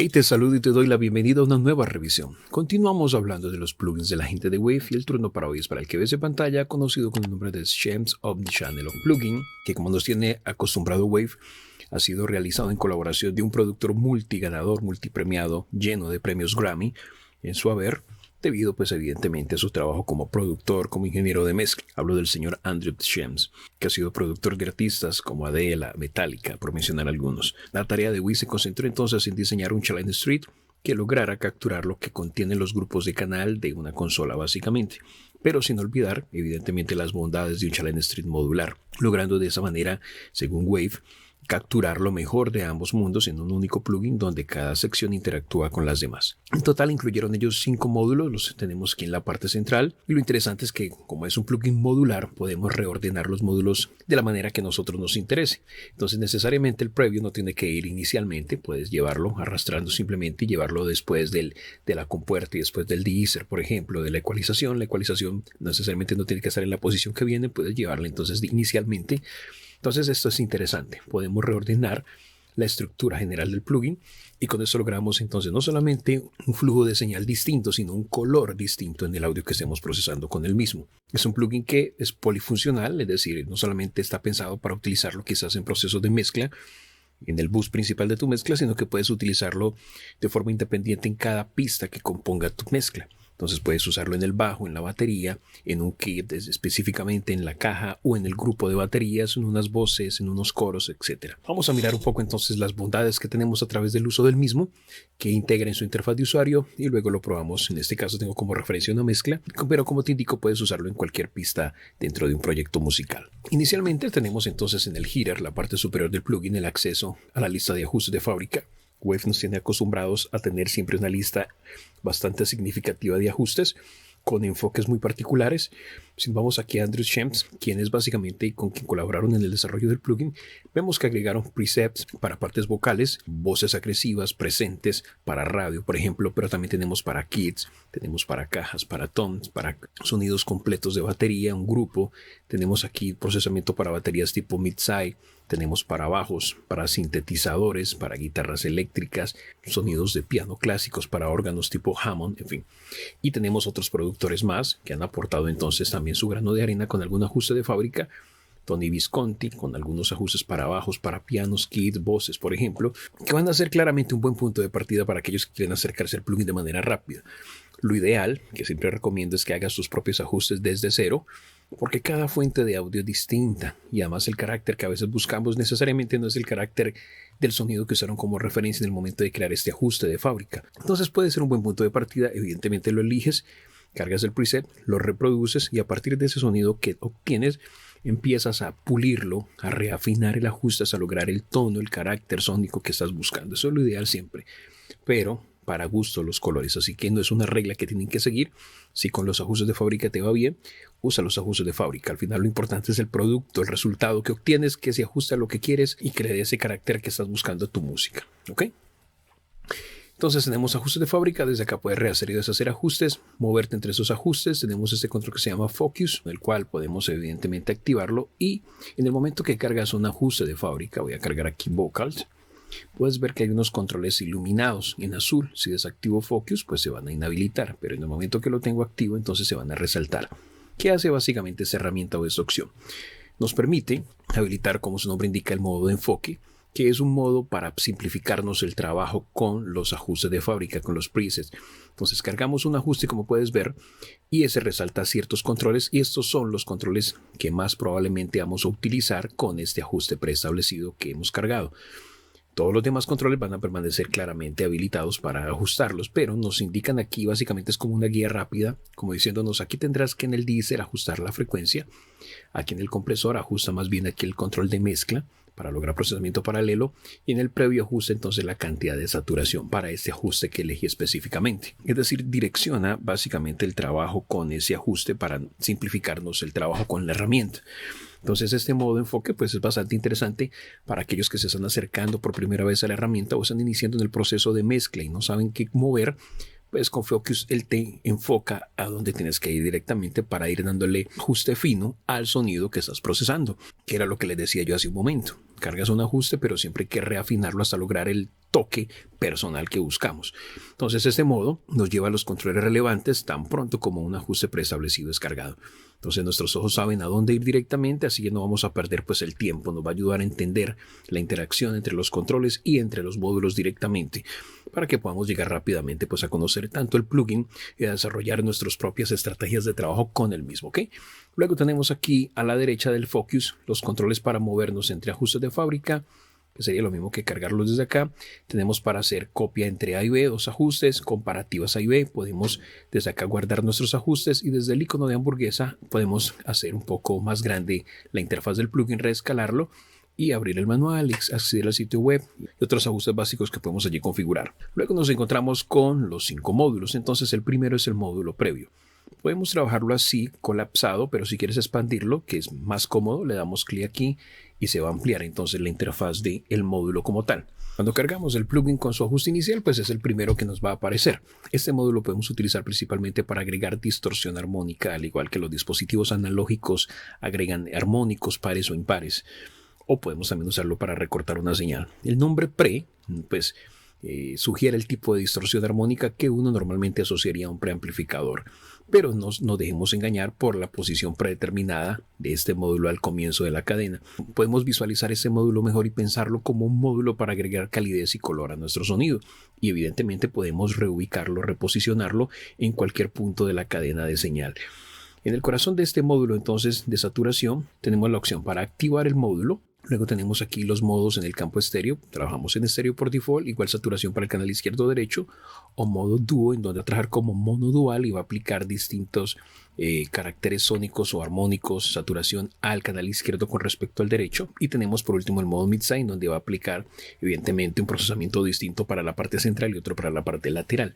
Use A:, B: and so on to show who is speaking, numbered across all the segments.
A: Hey, te saludo y te doy la bienvenida a una nueva revisión. Continuamos hablando de los plugins de la gente de Wave y el turno para hoy es para el que ves en pantalla, conocido con el nombre de Shames of the Channel of Plugin, que como nos tiene acostumbrado Wave, ha sido realizado en colaboración de un productor multiganador, multipremiado, lleno de premios Grammy en su haber, debido pues evidentemente a su trabajo como productor, como ingeniero de mezcla. Hablo del señor Andrew Shames, que ha sido productor de artistas como Adele, Metallica, por mencionar algunos. La tarea de Wii se concentró entonces en diseñar un Challenge Street que lograra capturar lo que contienen los grupos de canal de una consola básicamente, pero sin olvidar evidentemente las bondades de un Challenge Street modular, logrando de esa manera, según Wave, capturar lo mejor de ambos mundos en un único plugin donde cada sección interactúa con las demás. En total incluyeron ellos 5 módulos, los tenemos aquí en la parte central, y lo interesante es que como es un plugin modular podemos reordenar los módulos de la manera que a nosotros nos interese. Entonces necesariamente el preview no tiene que ir inicialmente, puedes llevarlo arrastrando simplemente y llevarlo después de la compuerta y después del deezer, por ejemplo, de la ecualización. La ecualización necesariamente no tiene que estar en la posición que viene, puedes llevarla entonces inicialmente. Entonces esto es interesante, podemos reordenar la estructura general del plugin y con eso logramos entonces no solamente un flujo de señal distinto, sino un color distinto en el audio que estemos procesando con el mismo. Es un plugin que es polifuncional, es decir, no solamente está pensado para utilizarlo quizás en procesos de mezcla, en el bus principal de tu mezcla, sino que puedes utilizarlo de forma independiente en cada pista que componga tu mezcla. Entonces puedes usarlo en el bajo, en la batería, en un kit, específicamente en la caja o en el grupo de baterías, en unas voces, en unos coros, etc. Vamos a mirar un poco entonces las bondades que tenemos a través del uso del mismo, que integra en su interfaz de usuario y luego lo probamos. En este caso tengo como referencia una mezcla, pero como te indico puedes usarlo en cualquier pista dentro de un proyecto musical. Inicialmente tenemos entonces en el header, la parte superior del plugin, el acceso a la lista de ajustes de fábrica. Wave nos tiene acostumbrados a tener siempre una lista bastante significativa de ajustes con enfoques muy particulares. Si vamos aquí a Andrew Shames, quien es básicamente con quien colaboraron en el desarrollo del plugin, vemos que agregaron presets para partes vocales, voces agresivas presentes para radio, por ejemplo, pero también tenemos para kits, tenemos para cajas, para toms, para sonidos completos de batería, un grupo. Tenemos aquí procesamiento para baterías tipo mid-side. Tenemos para bajos, para sintetizadores, para guitarras eléctricas, sonidos de piano clásicos, para órganos tipo Hammond, en fin. Y tenemos otros productores más que han aportado entonces también su grano de arena con algún ajuste de fábrica. Tony Visconti con algunos ajustes para bajos, para pianos, kits, voces, por ejemplo, que van a ser claramente un buen punto de partida para aquellos que quieren acercarse al plugin de manera rápida. Lo ideal, que siempre recomiendo, es que hagas tus propios ajustes desde cero, porque cada fuente de audio es distinta y además el carácter que a veces buscamos necesariamente no es el carácter del sonido que usaron como referencia en el momento de crear este ajuste de fábrica. Entonces puede ser un buen punto de partida, evidentemente lo eliges, cargas el preset, lo reproduces y a partir de ese sonido que obtienes empiezas a pulirlo, a reafinar el ajuste hasta lograr el tono, el carácter sónico que estás buscando. Eso es lo ideal siempre, pero para gusto los colores, así que no es una regla que tienen que seguir. Si con los ajustes de fábrica te va bien, usa los ajustes de fábrica. Al final lo importante es el producto, el resultado que obtienes, que se ajuste a lo que quieres y que le dé ese carácter que estás buscando a tu música. ¿Ok? Entonces tenemos ajustes de fábrica, desde acá puedes rehacer y deshacer ajustes, moverte entre esos ajustes. Tenemos este control que se llama Focus, el cual podemos evidentemente activarlo y en el momento que cargas un ajuste de fábrica, voy a cargar aquí Vocals, puedes ver que hay unos controles iluminados en azul. Si desactivo Focus, pues se van a inhabilitar, pero en el momento que lo tengo activo, entonces se van a resaltar. ¿Qué hace básicamente esta herramienta o esta opción? Nos permite habilitar, como su nombre indica, el modo de enfoque, que es un modo para simplificarnos el trabajo con los ajustes de fábrica, con los presets. Entonces cargamos un ajuste, como puedes ver, y ese resalta ciertos controles, y estos son los controles que más probablemente vamos a utilizar con este ajuste preestablecido que hemos cargado. Todos los demás controles van a permanecer claramente habilitados para ajustarlos, pero nos indican aquí básicamente es como una guía rápida, como diciéndonos aquí tendrás que en el deezer ajustar la frecuencia, aquí en el compresor ajusta más bien aquí el control de mezcla para lograr procesamiento paralelo y en el previo ajusta entonces la cantidad de saturación para este ajuste que elegí específicamente. Es decir, direcciona básicamente el trabajo con ese ajuste para simplificarnos el trabajo con la herramienta. Entonces este modo de enfoque pues es bastante interesante para aquellos que se están acercando por primera vez a la herramienta o están iniciando en el proceso de mezcla y no saben qué mover. Pues con Focus él te enfoca a donde tienes que ir directamente para ir dándole ajuste fino al sonido que estás procesando, que era lo que les decía yo hace un momento. cargas un ajuste, pero siempre hay que reafinarlo hasta lograr el toque personal que buscamos. Entonces este modo nos lleva a los controles relevantes tan pronto como un ajuste preestablecido es cargado. Entonces nuestros ojos saben a dónde ir directamente, así que no vamos a perder pues el tiempo. Nos va a ayudar a entender la interacción entre los controles y entre los módulos directamente, para que podamos llegar rápidamente pues a conocer tanto el plugin y a desarrollar nuestras propias estrategias de trabajo con el mismo. ¿Okay? Luego tenemos aquí a la derecha del Focus los controles para movernos entre ajustes de fábrica, que sería lo mismo que cargarlos desde acá. Tenemos para hacer copia entre A y B, dos ajustes, comparativas A y B. Podemos desde acá guardar nuestros ajustes y desde el icono de hamburguesa podemos hacer un poco más grande la interfaz del plugin, reescalarlo y abrir el manual, acceder al sitio web y otros ajustes básicos que podemos allí configurar. Luego nos encontramos con los 5 módulos. Entonces el primero es el módulo previo. Podemos trabajarlo así, colapsado, pero si quieres expandirlo, que es más cómodo, le damos clic aquí y se va a ampliar entonces la interfaz del módulo como tal. Cuando cargamos el plugin con su ajuste inicial, pues es el primero que nos va a aparecer. Este módulo podemos utilizar principalmente para agregar distorsión armónica, al igual que los dispositivos analógicos agregan armónicos pares o impares. O podemos también usarlo para recortar una señal. El nombre pre, pues sugiere el tipo de distorsión armónica que uno normalmente asociaría a un preamplificador, pero no nos dejemos engañar por la posición predeterminada de este módulo al comienzo de la cadena. Podemos visualizar este módulo mejor y pensarlo como un módulo para agregar calidez y color a nuestro sonido, y evidentemente podemos reubicarlo, reposicionarlo en cualquier punto de la cadena de señal. En el corazón de este módulo entonces de saturación tenemos la opción para activar el módulo. Luego tenemos aquí los modos en el campo estéreo. Trabajamos en estéreo por default, igual saturación para el canal izquierdo o derecho, o modo dúo, en donde va a trabajar como mono dual y va a aplicar distintos caracteres sónicos o armónicos, saturación al canal izquierdo con respecto al derecho. Y tenemos por último el modo mid-side, donde va a aplicar evidentemente un procesamiento distinto para la parte central y otro para la parte lateral.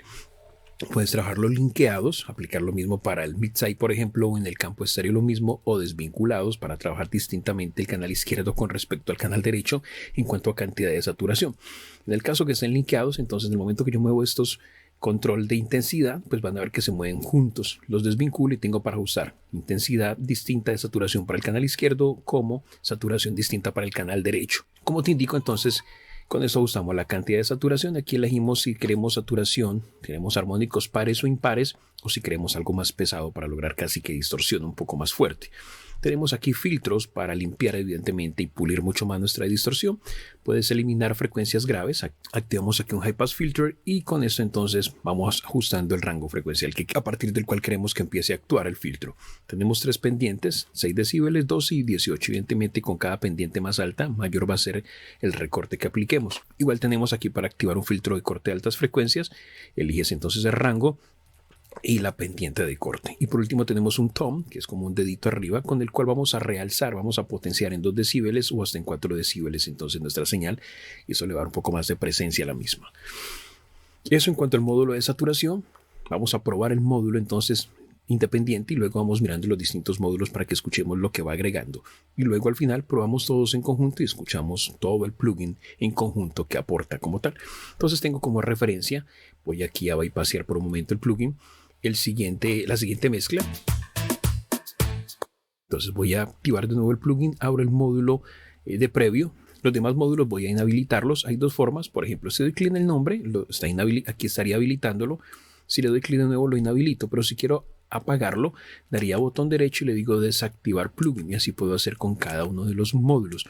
A: Puedes trabajarlos linkeados, aplicar lo mismo para el mid-side, por ejemplo, o en el campo estéreo lo mismo, o desvinculados para trabajar distintamente el canal izquierdo con respecto al canal derecho en cuanto a cantidad de saturación. En el caso que estén linkeados, entonces en el momento que yo muevo estos control de intensidad, pues van a ver que se mueven juntos. Los desvinculo y tengo para ajustar intensidad distinta de saturación para el canal izquierdo como saturación distinta para el canal derecho. Como te indico, entonces con esto ajustamos la cantidad de saturación. Aquí elegimos si queremos saturación, queremos armónicos pares o impares, o si queremos algo más pesado para lograr casi que distorsión un poco más fuerte. Tenemos aquí filtros para limpiar evidentemente y pulir mucho más nuestra distorsión. Puedes eliminar frecuencias graves. Activamos aquí un High Pass Filter y con esto entonces vamos ajustando el rango frecuencial a partir del cual queremos que empiece a actuar el filtro. Tenemos 3 pendientes, 6 decibeles, 12 y 18. Evidentemente con cada pendiente más alta, mayor va a ser el recorte que apliquemos. Igual tenemos aquí para activar un filtro de corte de altas frecuencias. Eliges entonces el rango y la pendiente de corte. Y por último tenemos un tom, que es como un dedito arriba, con el cual vamos a realzar, vamos a potenciar en 2 decibeles o hasta en 4 decibeles entonces nuestra señal, y eso le va a dar un poco más de presencia a la misma. Eso en cuanto al módulo de saturación. Vamos a probar el módulo entonces independiente y luego vamos mirando los distintos módulos para que escuchemos lo que va agregando, y luego al final probamos todos en conjunto y escuchamos todo el plugin en conjunto que aporta como tal. Entonces tengo como referencia, voy aquí a bypassear por un momento el plugin, la siguiente mezcla. Entonces voy a activar de nuevo el plugin, abro el módulo de previo. Los demás módulos voy a inhabilitarlos. Hay 2 formas. Por ejemplo, si doy clic en el nombre, aquí estaría habilitándolo. Si le doy clic de nuevo lo inhabilito, pero si quiero apagarlo, daría botón derecho y le digo desactivar plugin, y así puedo hacer con cada uno de los módulos.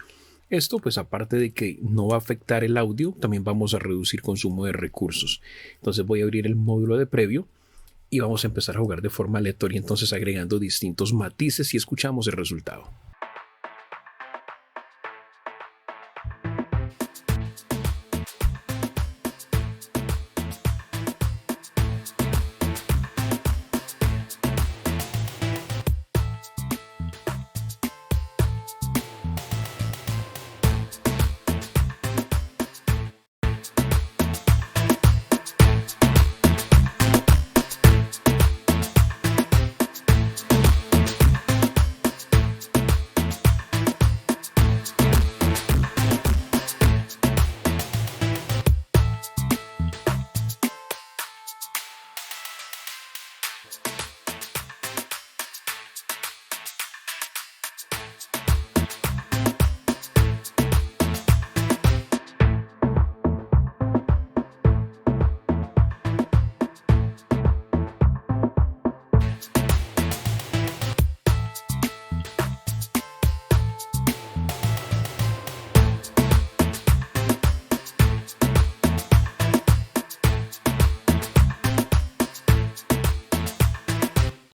A: Esto, pues aparte de que no va a afectar el audio, también vamos a reducir consumo de recursos. Entonces voy a abrir el módulo de previo y vamos a empezar a jugar de forma aleatoria, entonces agregando distintos matices y escuchamos el resultado.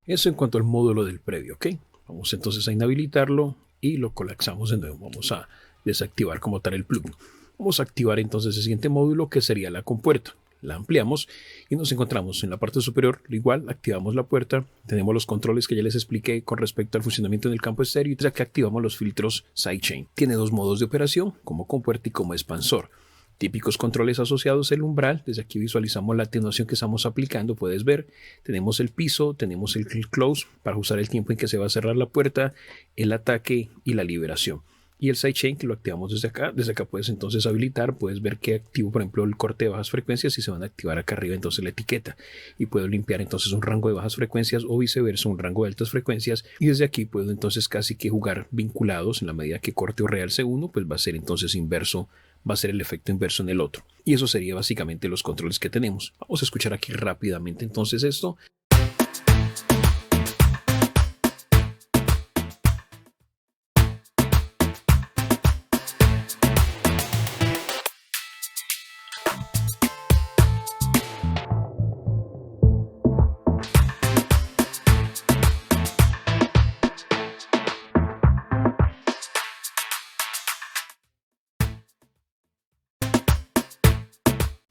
A: Eso en cuanto al módulo del previo, ¿ok? Vamos entonces a inhabilitarlo y lo colapsamos de nuevo. Vamos a desactivar como tal el plugin. Vamos a activar entonces el siguiente módulo, que sería la compuerta. La ampliamos y nos encontramos en la parte superior. Igual activamos la puerta, tenemos los controles que ya les expliqué con respecto al funcionamiento del campo estéreo, y tras que activamos los filtros sidechain. Tiene dos modos de operación, como compuerta y como expansor. Típicos controles asociados al umbral. Desde aquí visualizamos la atenuación que estamos aplicando. Puedes ver, tenemos el piso, tenemos el close para ajustar el tiempo en que se va a cerrar la puerta, el ataque y la liberación. Y el sidechain, que lo activamos desde acá. Desde acá puedes entonces habilitar, puedes ver que activo, por ejemplo, el corte de bajas frecuencias y se van a activar acá arriba entonces la etiqueta. Y puedo limpiar entonces un rango de bajas frecuencias o viceversa, un rango de altas frecuencias. Y desde aquí puedo entonces casi que jugar vinculados. En la medida que corte o realce uno, pues va a ser entonces inverso, va a ser el efecto inverso en el otro. Y eso sería básicamente los controles que tenemos. Vamos a escuchar aquí rápidamente entonces esto.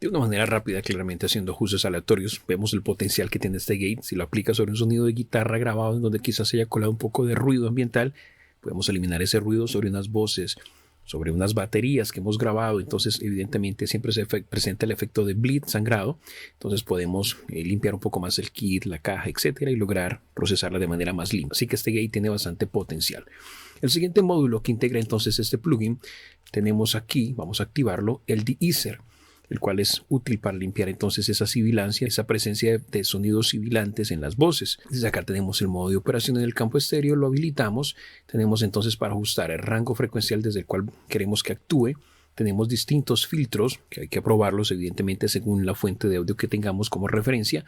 A: De una manera rápida, claramente haciendo ajustes aleatorios. Vemos el potencial que tiene este gate. Si lo aplicas sobre un sonido de guitarra grabado en donde quizás se haya colado un poco de ruido ambiental, podemos eliminar ese ruido sobre unas voces, sobre unas baterías que hemos grabado. Entonces evidentemente siempre se presenta el efecto de bleed, sangrado. Entonces podemos limpiar un poco más el kit, la caja, etcétera, y lograr procesarla de manera más limpia. Así que este gate tiene bastante potencial. El siguiente módulo que integra entonces este plugin, tenemos aquí, vamos a activarlo, el de-easer, el cual es útil para limpiar entonces esa sibilancia, esa presencia de sonidos sibilantes en las voces. Desde acá tenemos el modo de operación en el campo estéreo, lo habilitamos. Tenemos entonces para ajustar el rango frecuencial desde el cual queremos que actúe. Tenemos distintos filtros que hay que probarlos evidentemente según la fuente de audio que tengamos como referencia.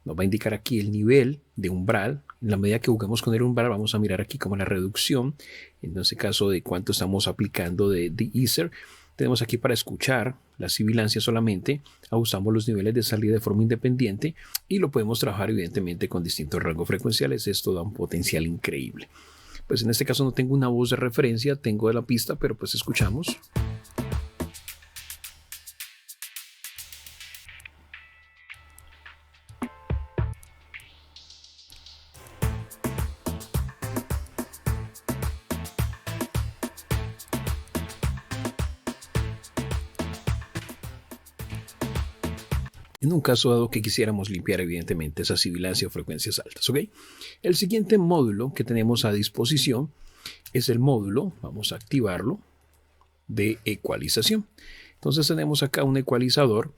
A: Nos va a indicar aquí el nivel de umbral. En la medida que juguemos con el umbral, vamos a mirar aquí como la reducción, en ese caso de cuánto estamos aplicando de de-easer. Tenemos aquí para escuchar la sibilancia solamente, ajustamos los niveles de salida de forma independiente y lo podemos trabajar evidentemente con distintos rangos frecuenciales. Esto da un potencial increíble. Pues en este caso no tengo una voz de referencia, tengo de la pista, pero pues escuchamos. En un caso dado que quisiéramos limpiar evidentemente esa sibilancia o frecuencias altas, ¿ok? El siguiente módulo que tenemos a disposición es el módulo, vamos a activarlo, de ecualización. Entonces tenemos acá un ecualizador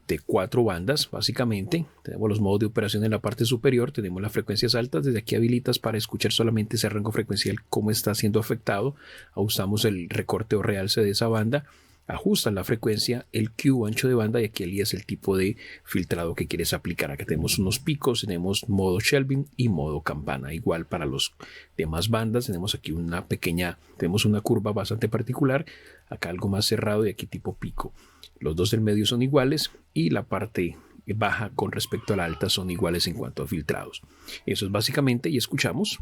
A: de 4 bandas, básicamente. Tenemos los modos de operación en la parte superior, tenemos las frecuencias altas. Desde aquí habilitas para escuchar solamente ese rango frecuencial, cómo está siendo afectado. Ajustamos el recorte o realce de esa banda. Ajustan la frecuencia, el Q, ancho de banda, y aquí el I es el tipo de filtrado que quieres aplicar. Acá tenemos unos picos, tenemos modo Shelving y modo campana. Igual para los demás bandas, tenemos aquí tenemos una curva bastante particular, acá algo más cerrado y aquí tipo pico. Los dos del medio son iguales y la parte baja con respecto a la alta son iguales en cuanto a filtrados. Eso es básicamente, y escuchamos.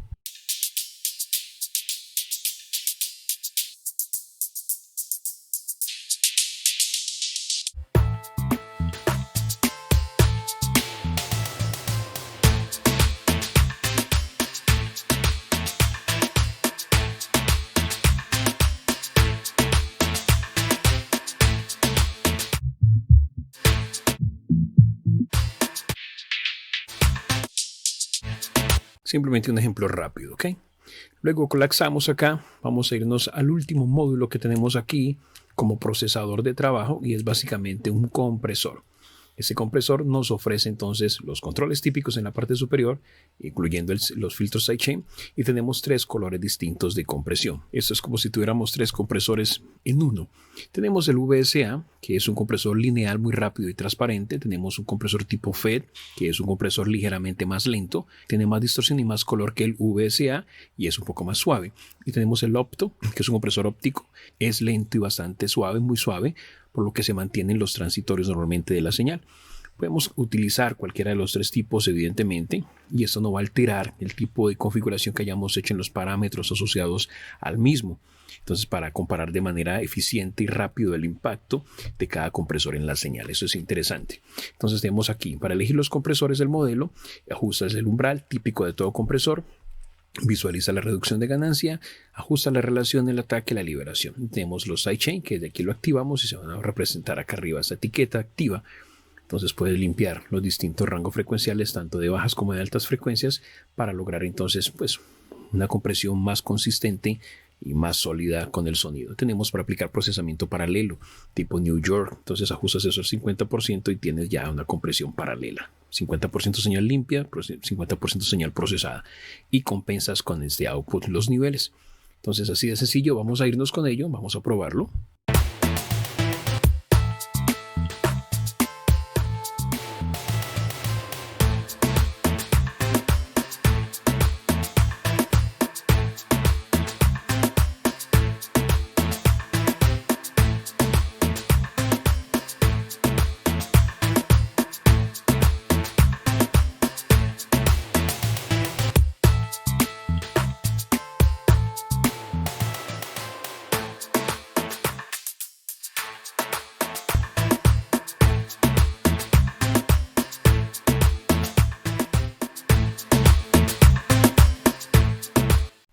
A: Simplemente un ejemplo rápido, ¿ok? Luego colapsamos acá, vamos a irnos al último módulo que tenemos aquí como procesador de trabajo y es básicamente un compresor. Ese compresor nos ofrece entonces los controles típicos en la parte superior, incluyendo los filtros sidechain, y tenemos 3 colores distintos de compresión. Esto es como si tuviéramos 3 compresores en uno. Tenemos el VSA, que es un compresor lineal muy rápido y transparente. Tenemos un compresor tipo FET, que es un compresor ligeramente más lento. Tiene más distorsión y más color que el VSA y es un poco más suave. Y tenemos el Opto, que es un compresor óptico. Es lento y bastante suave, muy suave, por lo que se mantienen los transitorios normalmente de la señal. Podemos utilizar cualquiera de los tres tipos, evidentemente, y esto no va a alterar el tipo de configuración que hayamos hecho en los parámetros asociados al mismo. Entonces, para comparar de manera eficiente y rápido el impacto de cada compresor en la señal. Eso es interesante. Entonces, tenemos aquí, para elegir los compresores del modelo, ajustas el umbral típico de todo compresor, visualiza la reducción de ganancia, ajusta la relación del ataque y la liberación. Tenemos los sidechain, que de aquí lo activamos y se van a representar acá arriba esta etiqueta activa. Entonces puedes limpiar los distintos rangos frecuenciales, tanto de bajas como de altas frecuencias, para lograr entonces pues una compresión más consistente y más sólida con el sonido. Tenemos para aplicar procesamiento paralelo, tipo New York. Entonces ajustas eso al 50% y tienes ya una compresión paralela. 50% señal limpia, 50% señal procesada. Y compensas con este output los niveles. Entonces así de sencillo, vamos a irnos con ello, vamos a probarlo.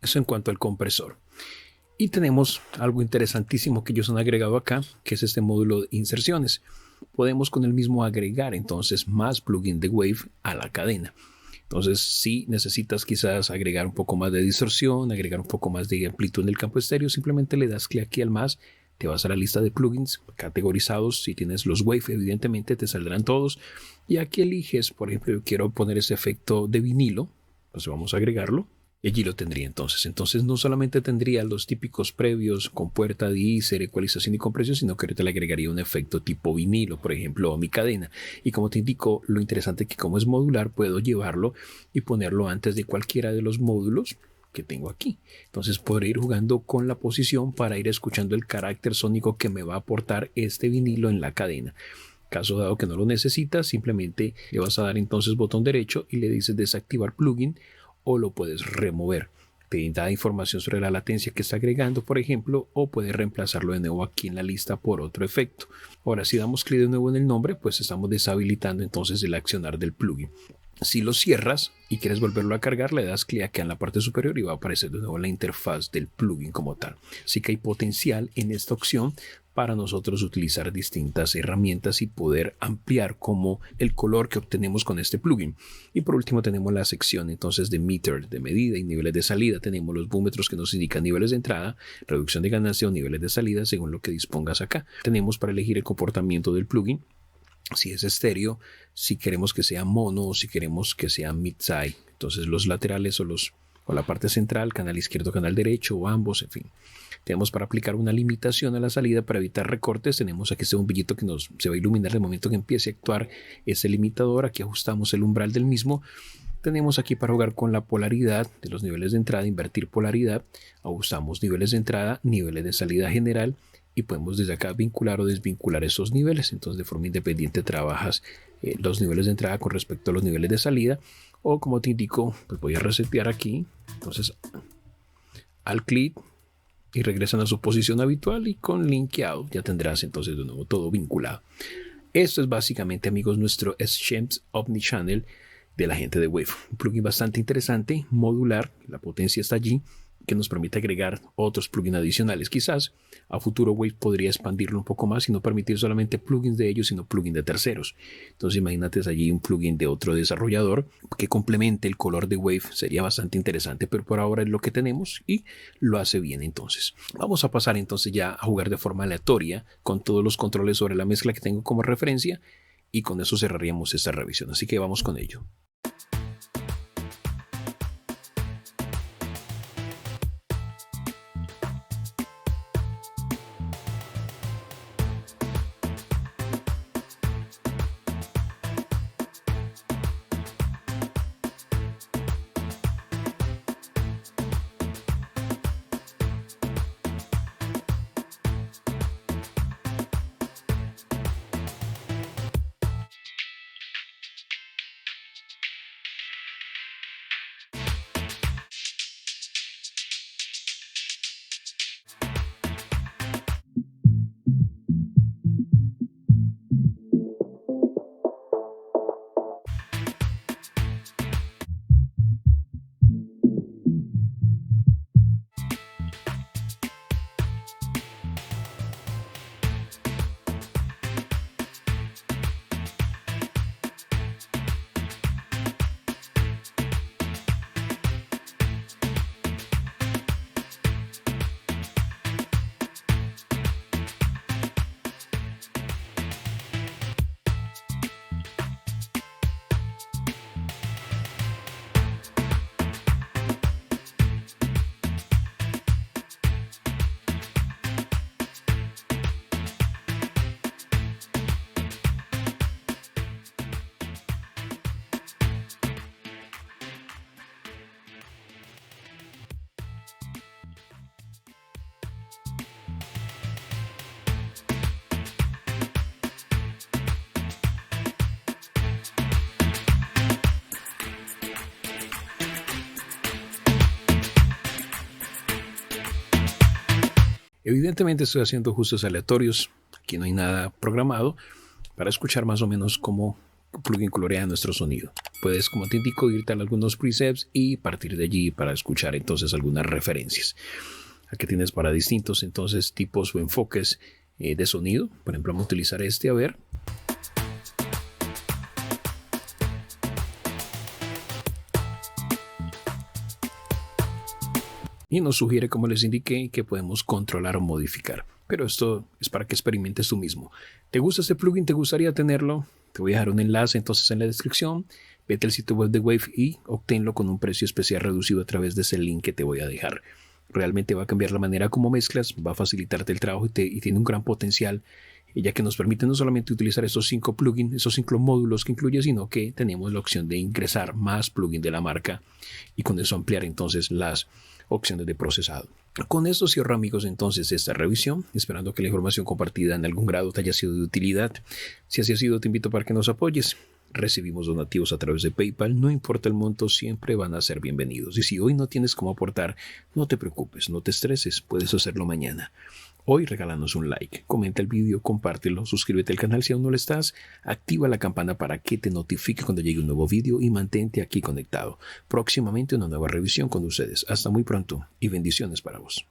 A: Eso en cuanto al compresor. Y tenemos algo interesantísimo que ellos han agregado acá, que es este módulo de inserciones. Podemos con el mismo agregar entonces más plugin de Wave a la cadena. Entonces, si necesitas quizás agregar un poco más de distorsión, agregar un poco más de amplitud en el campo estéreo, simplemente le das clic aquí al más, te vas a la lista de plugins categorizados. Si tienes los Wave, evidentemente te saldrán todos. Y aquí eliges, por ejemplo, yo quiero poner ese efecto de vinilo, entonces vamos a agregarlo. Y allí lo tendría entonces. Entonces no solamente tendría los típicos previos con puerta de ISER, ecualización y compresión, sino que ahorita le agregaría un efecto tipo vinilo, por ejemplo, a mi cadena. Y como te indico, lo interesante es que como es modular, puedo llevarlo y ponerlo antes de cualquiera de los módulos que tengo aquí. Entonces podré ir jugando con la posición para ir escuchando el carácter sónico que me va a aportar este vinilo en la cadena. Caso dado que no lo necesitas, simplemente le vas a dar entonces botón derecho y le dices desactivar plugin, o lo puedes remover. Te da información sobre la latencia que está agregando, por ejemplo, o puedes reemplazarlo de nuevo aquí en la lista por otro efecto. Ahora, si damos clic de nuevo en el nombre, pues estamos deshabilitando entonces el accionar del plugin. Si lo cierras y quieres volverlo a cargar, le das clic aquí en la parte superior y va a aparecer de nuevo la interfaz del plugin como tal. Así que hay potencial en esta opción para nosotros utilizar distintas herramientas y poder ampliar como el color que obtenemos con este plugin. Y por último tenemos la sección entonces de meter, de medida y niveles de salida. Tenemos los búmetros que nos indican niveles de entrada, reducción de ganancia o niveles de salida según lo que dispongas acá. Tenemos para elegir el comportamiento del plugin, si es estéreo, si queremos que sea mono o si queremos que sea mid-side. Entonces los laterales o la parte central, canal izquierdo, canal derecho o ambos, en fin. Tenemos para aplicar una limitación a la salida para evitar recortes. Tenemos aquí este bombillito que se va a iluminar el momento que empiece a actuar ese limitador. Aquí ajustamos el umbral del mismo. Tenemos aquí para jugar con la polaridad de los niveles de entrada, invertir polaridad. Ajustamos niveles de entrada, niveles de salida general y podemos desde acá vincular o desvincular esos niveles. Entonces de forma independiente trabajas los niveles de entrada con respecto a los niveles de salida. O como te indico, pues voy a resetear aquí. Entonces al clic y regresan a su posición habitual y con linkeado ya tendrás entonces de nuevo todo vinculado. Esto es básicamente, amigos, nuestro Shemps Omnichannel de la gente de Wave. Un plugin bastante interesante, modular, la potencia está allí, que nos permite agregar otros plugins adicionales. Quizás a futuro Wave podría expandirlo un poco más y no permitir solamente plugins de ellos, sino plugins de terceros. Entonces imagínate allí un plugin de otro desarrollador que complemente el color de Wave. Sería bastante interesante, pero por ahora es lo que tenemos y lo hace bien. Entonces vamos a pasar entonces ya a jugar de forma aleatoria con todos los controles sobre la mezcla que tengo como referencia y con eso cerraríamos esta revisión. Así que vamos con ello. Evidentemente estoy haciendo ajustes aleatorios, aquí no hay nada programado, para escuchar más o menos cómo el plugin colorea nuestro sonido. Puedes, como te indico, irte a algunos presets y partir de allí para escuchar entonces algunas referencias. Aquí tienes para distintos entonces tipos o enfoques de sonido. Por ejemplo, vamos a utilizar este, a ver. Y nos sugiere, como les indiqué, que podemos controlar o modificar. Pero esto es para que experimentes tú mismo. ¿Te gusta este plugin? ¿Te gustaría tenerlo? Te voy a dejar un enlace entonces en la descripción. Vete al sitio web de Wave y obténlo con un precio especial reducido a través de ese link que te voy a dejar. Realmente va a cambiar la manera como mezclas, va a facilitarte el trabajo y tiene un gran potencial, ya que nos permite no solamente utilizar esos 5 plugins, esos 5 módulos que incluye, sino que tenemos la opción de ingresar más plugins de la marca y con eso ampliar entonces las opciones de procesado. Con esto cierro, amigos, entonces esta revisión, esperando que la información compartida en algún grado te haya sido de utilidad. Si así ha sido, te invito para que nos apoyes. Recibimos donativos a través de PayPal, no importa el monto, siempre van a ser bienvenidos. Y si hoy no tienes cómo aportar, no te preocupes, no te estreses, puedes hacerlo mañana. Hoy regálanos un like, comenta el vídeo, compártelo, suscríbete al canal si aún no lo estás, activa la campana para que te notifique cuando llegue un nuevo vídeo y mantente aquí conectado. Próximamente una nueva revisión con ustedes. Hasta muy pronto y bendiciones para vos.